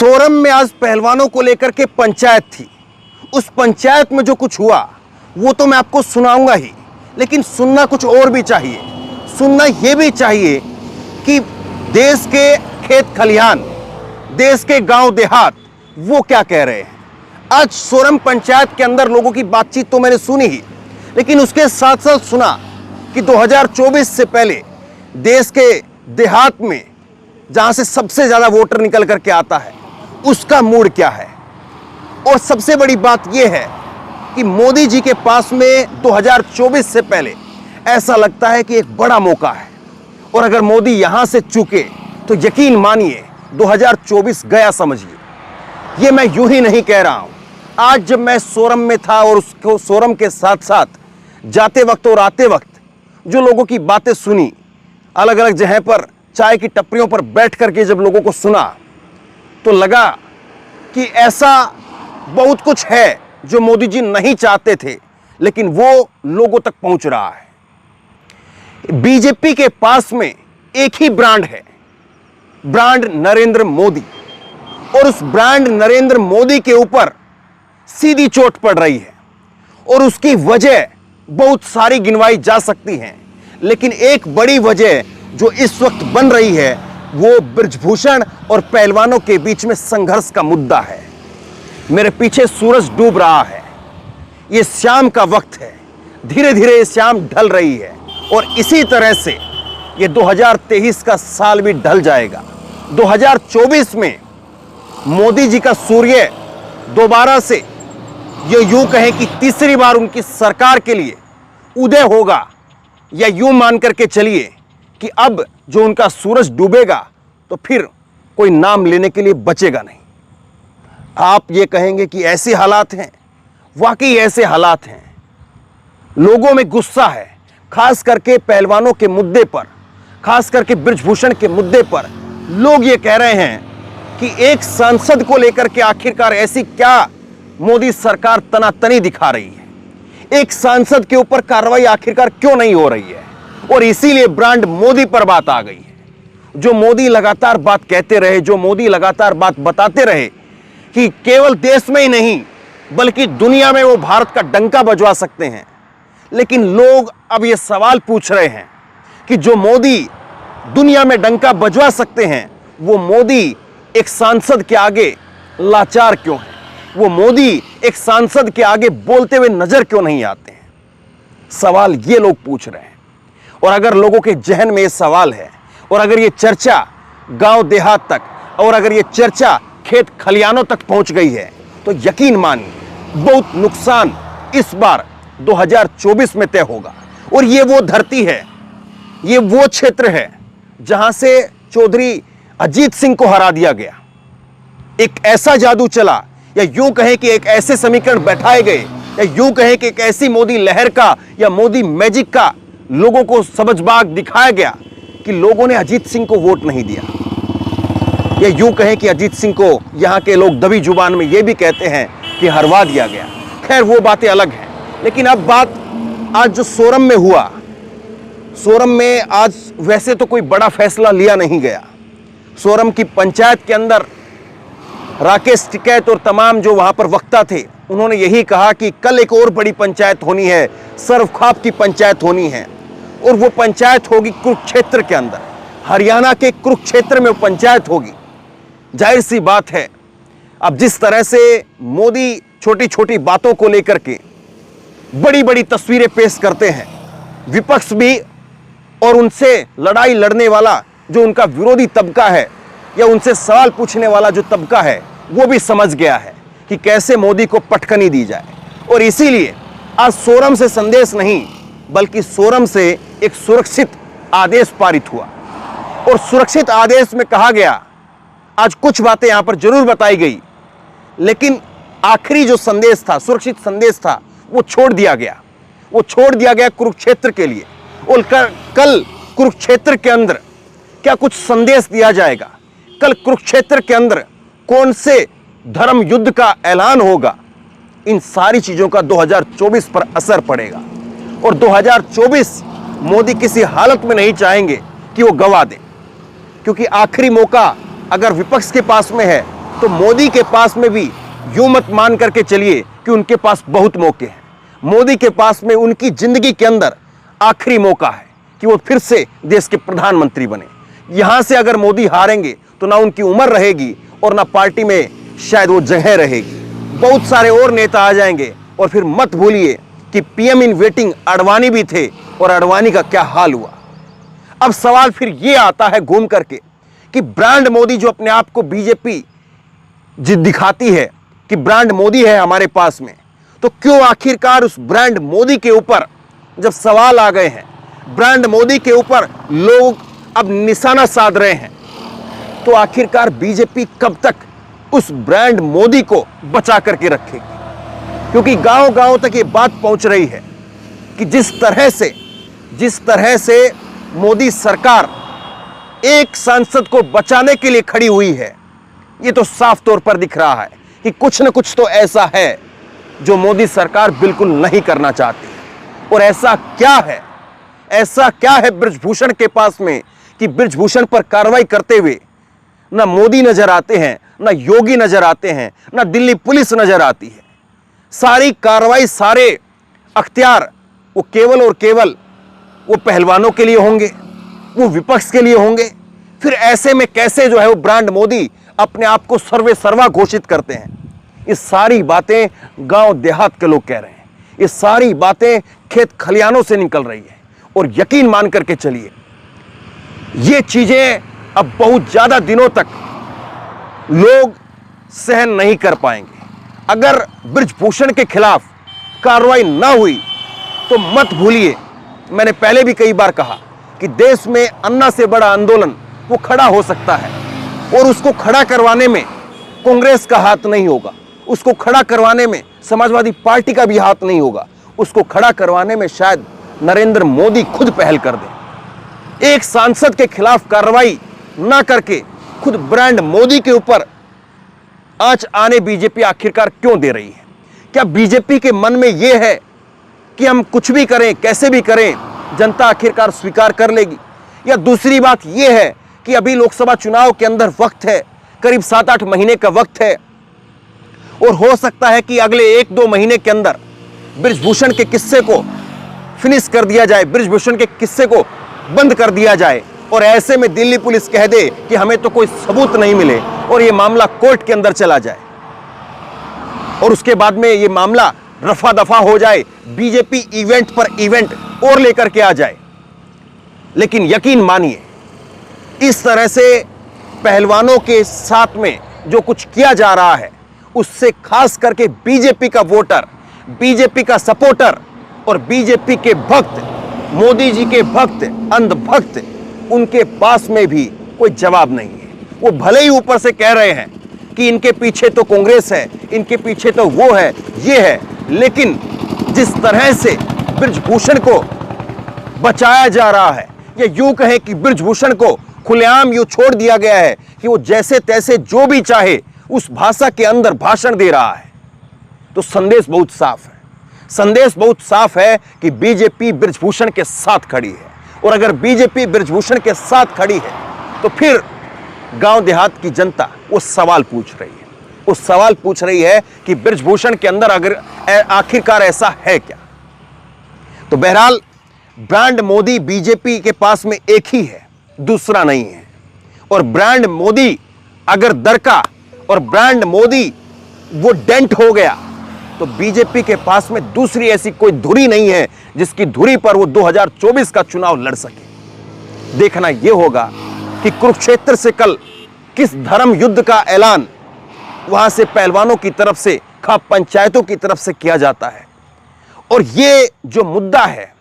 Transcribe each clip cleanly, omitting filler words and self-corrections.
सोरम में आज पहलवानों को लेकर के पंचायत थी। उस पंचायत में जो कुछ हुआ वो तो मैं आपको सुनाऊंगा ही, लेकिन सुनना कुछ और भी चाहिए। सुनना ये भी चाहिए कि देश के खेत खलिहान, देश के गांव देहात वो क्या कह रहे हैं। आज सोरम पंचायत के अंदर लोगों की बातचीत तो मैंने सुनी ही, लेकिन उसके साथ साथ सुना कि 2024 से पहले देश के देहात में जहां से सबसे ज्यादा वोटर निकल करके आता है उसका मूड क्या है। और सबसे बड़ी बात यह है कि मोदी जी के पास में 2024 से पहले ऐसा लगता है कि एक बड़ा मौका है, और अगर मोदी यहां से चूके तो यकीन मानिए 2024 गया समझिए। यह मैं यूं ही नहीं कह रहा हूं। आज जब मैं सोरम में था और उसको सोरम के साथ साथ जाते वक्त और आते वक्त जो लोगों की बातें सुनी, अलग अलग जगह पर चाय की टपरियों पर बैठ करके जब लोगों को सुना, तो लगा कि ऐसा बहुत कुछ है जो मोदी जी नहीं चाहते थे, लेकिन वो लोगों तक पहुंच रहा है। बीजेपी के पास में एक ही ब्रांड है, ब्रांड नरेंद्र मोदी, और उस ब्रांड नरेंद्र मोदी के ऊपर सीधी चोट पड़ रही है। और उसकी वजह बहुत सारी गिनवाई जा सकती हैं, लेकिन एक बड़ी वजह जो इस वक्त बन रही है वो बृजभूषण और पहलवानों के बीच में संघर्ष का मुद्दा है। मेरे पीछे सूरज डूब रहा है, ये शाम का वक्त है, धीरे धीरे ये शाम ढल रही है, और इसी तरह से ये 2023 का साल भी ढल जाएगा। 2024 में मोदी जी का सूर्य दोबारा से, ये यूं कहें कि तीसरी बार उनकी सरकार के लिए उदय होगा, या यूं मान करके चलिए कि अब जो उनका सूरज डूबेगा तो फिर कोई नाम लेने के लिए बचेगा नहीं। आप ये कहेंगे कि ऐसे हालात हैं, वाकई ऐसे हालात हैं। लोगों में गुस्सा है, खास करके पहलवानों के मुद्दे पर, खास करके बृजभूषण के मुद्दे पर। लोग ये कह रहे हैं कि एक सांसद को लेकर के आखिरकार ऐसी क्या मोदी सरकार तनातनी दिखा रही है, एक सांसद के ऊपर कार्रवाई आखिरकार क्यों नहीं हो रही है। और इसीलिए ब्रांड मोदी पर बात आ गई है। जो मोदी लगातार बात कहते रहे, जो मोदी लगातार बात बताते रहे कि केवल देश में ही नहीं बल्कि दुनिया में वो भारत का डंका बजवा सकते हैं, लेकिन लोग अब ये सवाल पूछ रहे हैं कि जो मोदी दुनिया में डंका बजवा सकते हैं, वो मोदी एक सांसद के आगे लाचार क्यों है, वो मोदी एक सांसद के आगे बोलते हुए नजर क्यों नहीं आते हैं। सवाल ये लोग पूछ रहे हैं। और अगर लोगों के जहन में ये सवाल है, और अगर ये चर्चा गांव देहात तक, और अगर ये चर्चा खेत खलिहानों तक पहुंच गई है, तो यकीन मानिए बहुत नुकसान इस बार 2024 में तय होगा। और ये वो धरती है, ये वो क्षेत्र है जहां से चौधरी अजीत सिंह को हरा दिया गया। एक ऐसा जादू चला, या यूं कहें कि एक ऐसे समीकरण बैठाए गए, या यूं कहें कि एक ऐसी मोदी लहर का या मोदी मैजिक का लोगों को समझबाग दिखाया गया कि लोगों ने अजीत सिंह को वोट नहीं दिया। या यूं कहें कि अजीत सिंह को यहां के लोग दबी जुबान में यह भी कहते हैं कि हरवा दिया गया। खैर वो बातें अलग हैं, लेकिन अब बात आज जो सोरम में हुआ, सोरम में आज वैसे तो कोई बड़ा फैसला लिया नहीं गया। सोरम की पंचायत के अंदर राकेश टिकैत और तमाम जो वहां पर वक्ता थे, उन्होंने यही कहा कि कल एक और बड़ी पंचायत होनी है, सर्वखाप की पंचायत होनी है, और वो पंचायत होगी कुरुक्षेत्र के अंदर, हरियाणा के कुरुक्षेत्र में वो पंचायत होगी। जाहिर सी बात है, अब जिस तरह से मोदी छोटी छोटी बातों को लेकर के बड़ी बड़ी तस्वीरें पेश करते हैं, विपक्ष भी और उनसे लड़ाई लड़ने वाला जो उनका विरोधी तबका है, या उनसे सवाल पूछने वाला जो तबका है, वो भी समझ गया है कि कैसे मोदी को पटखनी दी जाए। और इसीलिए आज सोरम से संदेश नहीं बल्कि सोरम से एक सुरक्षित आदेश पारित हुआ। और सुरक्षित आदेश में कहा गया, आज कुछ बातें यहां पर जरूर बताई गई, लेकिन आखिरी जो संदेश था, सुरक्षित संदेश था, वो छोड़ दिया गया। वो छोड़ दिया गया कुरुक्षेत्र के लिए। और कल कुरुक्षेत्र के अंदर क्या कुछ संदेश दिया जाएगा, कल कुरुक्षेत्र के अंदर कौन से धर्म युद्ध का ऐलान होगा, इन सारी चीजों का 2024 पर असर पड़ेगा। और 2024 मोदी किसी हालत में नहीं चाहेंगे कि वो गवा दें, क्योंकि आखिरी मौका अगर विपक्ष के पास में है तो मोदी के पास में भी यूं मत मान करके चलिए कि उनके पास बहुत मौके हैं। मोदी के पास में उनकी जिंदगी के अंदर आखिरी मौका है कि वो फिर से देश के प्रधानमंत्री बने। यहां से अगर मोदी हारेंगे तो ना उनकी उम्र रहेगी और ना पार्टी में शायद वो जगह रहेगी। बहुत सारे और नेता आ जाएंगे और फिर मत भूलिए कि पीएम इन वेटिंग अडवाणी भी थे और अडवाणी का क्या हाल हुआ। अब सवाल फिर ये आता है घूम करके कि ब्रांड मोदी जो अपने आप को बीजेपी दिखाती है कि ब्रांड मोदी है हमारे पास में, तो क्यों आखिरकार उस ब्रांड मोदी के ऊपर जब सवाल आ गए हैं, ब्रांड मोदी के ऊपर लोग अब निशाना साध रहे हैं, तो आखिरकार बीजेपी कब तक उस ब्रांड मोदी को बचा करके रखेगी? क्योंकि गांव-गांव तक ये बात पहुंच रही है कि जिस तरह से मोदी सरकार एक सांसद को बचाने के लिए खड़ी हुई है, ये तो साफ तौर पर दिख रहा है कि कुछ न कुछ तो ऐसा है जो मोदी सरकार बिल्कुल नहीं करना चाहती है। और ऐसा क्या है बृजभूषण के पास में कि बृजभूषण पर कार्रवाई करते हुए ना मोदी नजर आते हैं, ना योगी नजर आते हैं, ना दिल्ली पुलिस नजर आती है। सारी कार्रवाई, सारे अख्तियार वो केवल और केवल वो पहलवानों के लिए होंगे, वो विपक्ष के लिए होंगे। फिर ऐसे में कैसे जो है वो ब्रांड मोदी अपने आप को सर्वे सर्वा घोषित करते हैं? ये सारी बातें गांव देहात के लोग कह रहे हैं, ये सारी बातें खेत खलियानों से निकल रही है। और यकीन मान करके चलिए, ये चीजें अब बहुत ज्यादा दिनों तक लोग सहन नहीं कर पाएंगे। अगर बृजभूषण के खिलाफ कार्रवाई ना हुई तो मत भूलिए, मैंने पहले भी कई बार कहा कि देश में अन्ना से बड़ा आंदोलन वो खड़ा हो सकता है, और उसको खड़ा करवाने में कांग्रेस का हाथ नहीं होगा, उसको खड़ा करवाने में समाजवादी पार्टी का भी हाथ नहीं होगा, उसको खड़ा करवाने में शायद नरेंद्र मोदी खुद पहल कर दे। एक सांसद के खिलाफ कार्रवाई ना करके खुद ब्रांड मोदी के ऊपर आंच आने बीजेपी आखिरकार क्यों दे रही है? क्या बीजेपी के मन में यह है कि हम कुछ भी करें, कैसे भी करें, जनता आखिरकार स्वीकार कर लेगी? या दूसरी बात यह है कि अभी लोकसभा चुनाव के अंदर वक्त है, करीब 7-8 महीने का वक्त है, और हो सकता है कि अगले 1-2 महीने के अंदर बृजभूषण के किस्से को फिनिश कर दिया जाए, बृजभूषण के किस्से को बंद कर दिया जाए, और ऐसे में दिल्ली पुलिस कह दे कि हमें तो कोई सबूत नहीं मिले और यह मामला कोर्ट के अंदर चला जाए, और उसके बाद में यह मामला रफा दफा हो जाए, बीजेपी इवेंट पर इवेंट और लेकर के आ जाए। लेकिन यकीन मानिए, इस तरह से पहलवानों के साथ में जो कुछ किया जा रहा है, उससे खास करके बीजेपी का वोटर, बीजेपी का सपोर्टर और बीजेपी के भक्त, मोदी जी के भक्त, अंधभक्त, उनके पास में भी कोई जवाब नहीं है। वो भले ही ऊपर से कह रहे हैं कि इनके पीछे तो कांग्रेस है, इनके पीछे तो वो है, ये है, लेकिन जिस तरह से बृजभूषण को बचाया जा रहा है, या यूं कहें कि बृजभूषण को खुलेआम यूं छोड़ दिया गया है कि वो जैसे तैसे जो भी चाहे उस भाषा के अंदर भाषण दे रहा है, तो संदेश बहुत साफ है। संदेश बहुत साफ है कि बीजेपी बृजभूषण के साथ खड़ी है, और अगर बीजेपी बृजभूषण के साथ खड़ी है तो फिर गांव देहात की जनता वो सवाल पूछ रही है, वो सवाल पूछ रही है कि बृजभूषण के अंदर अगर आखिरकार ऐसा है क्या? तो बहरहाल ब्रांड मोदी बीजेपी के पास में एक ही है, दूसरा नहीं है। और ब्रांड मोदी अगर दरका और ब्रांड मोदी वो डेंट हो गया तो बीजेपी के पास में दूसरी ऐसी कोई धुरी नहीं है जिसकी धुरी पर वो 2024 का चुनाव लड़ सके। देखना यह होगा कि कुरुक्षेत्र से कल किस धर्म युद्ध का ऐलान वहां से पहलवानों की तरफ से, खाप पंचायतों की तरफ से किया जाता है, और ये जो मुद्दा है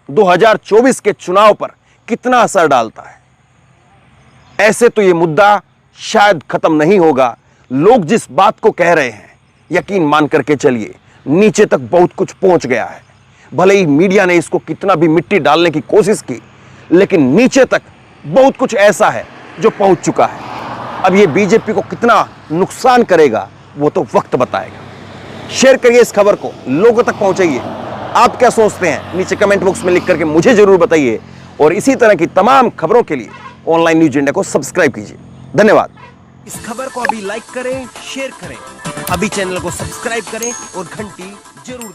2024 के चुनाव पर कितना असर डालता है। ऐसे तो ये मुद्दा शायद खत्म नहीं होगा। लोग जिस बात को कह रहे हैं, यकीन मान करके चलिए, नीचे तक बहुत कुछ पहुंच गया है। भले ही मीडिया ने इसको कितना भी मिट्टी डालने की कोशिश की, लेकिन नीचे तक बहुत कुछ ऐसा है जो पहुंच चुका है। अब ये बीजेपी को कितना नुकसान करेगा वो तो वक्त बताएगा। शेयर करिए इस खबर को, लोगों तक पहुंचाइए। आप क्या सोचते हैं नीचे कमेंट बॉक्स में लिख करके मुझे जरूर बताइए, और इसी तरह की तमाम खबरों के लिए ऑनलाइन न्यूज इंडिया को सब्सक्राइब कीजिए। धन्यवाद। इस खबर को अभी लाइक करें, शेयर करें, अभी चैनल को सब्सक्राइब करें और घंटी जरूर